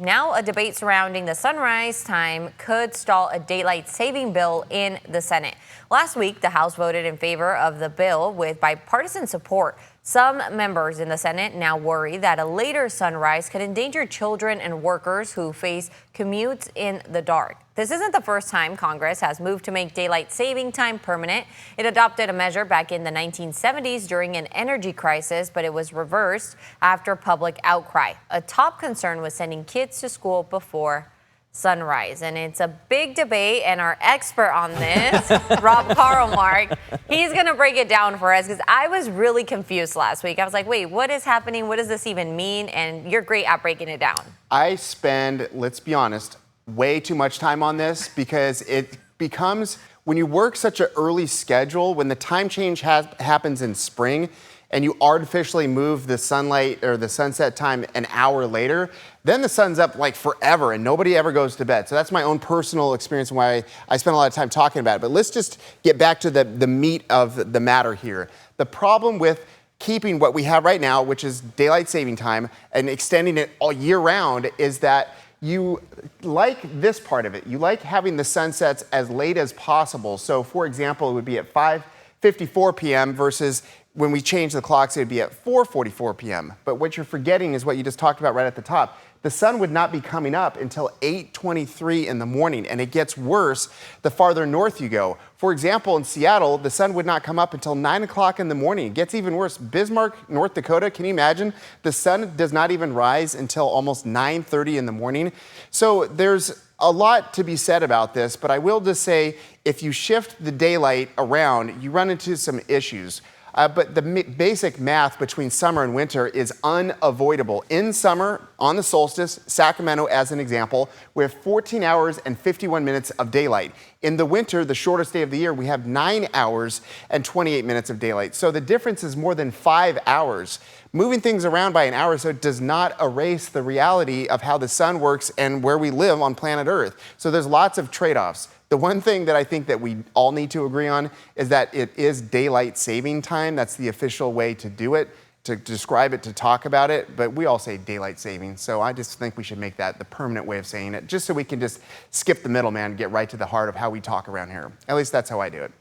Now, a debate surrounding the sunrise time could stall a daylight saving bill in the Senate. Last week, the House voted in favor of the bill with bipartisan support. Some members in the Senate now worry that a later sunrise could endanger children and workers who face commutes in the dark. This isn't the first time Congress has moved to make daylight saving time permanent. It adopted a measure back in the 1970s during an energy crisis, but it was reversed after public outcry. A top concern was sending kids to school before sunrise. And it's a big debate, and our expert on this, Rob Carlmark, he's going to break it down for us because I was really confused last week. I was like, wait, what is happening? What does this even mean? And you're great at breaking it down. I spend, let's be honest, way too much time on this because it becomes, when you work such an early schedule, when the time change happens in spring and you artificially move the sunlight or the sunset time an hour later, then the sun's up like forever and nobody ever goes to bed. So that's my own personal experience and why I spend a lot of time talking about it. But let's just get back to the meat of the matter here. The problem with keeping what we have right now, which is daylight saving time, and extending it all year round is that you like this part of it. You like having the sunsets as late as possible. So for example, it would be at 5:54 p.m. versus when we change the clocks, it would be at 4:44 p.m. But what you're forgetting is what you just talked about right at the top. The sun would not be coming up until 8:23 in the morning, and it gets worse the farther north you go. For example, in Seattle, the sun would not come up until 9 o'clock in the morning. It gets even worse. Bismarck, North Dakota, can you imagine? The sun does not even rise until almost 9:30 in the morning. So there's a lot to be said about this, but I will just say if you shift the daylight around, you run into some issues. But the basic math between summer and winter is unavoidable. In summer, on the solstice, Sacramento as an example, we have 14 hours and 51 minutes of daylight. In the winter, the shortest day of the year, we have 9 hours and 28 minutes of daylight. So the difference is more than 5 hours. Moving things around by an hour or so does not erase the reality of how the sun works and where we live on planet Earth. So there's lots of trade-offs. The one thing that I think that we all need to agree on is that it is daylight saving time. That's the official way to do it, to describe it, to talk about it. But we all say daylight saving. So I just think we should make that the permanent way of saying it, just so we can just skip the middleman and get right to the heart of how we talk around here. At least that's how I do it.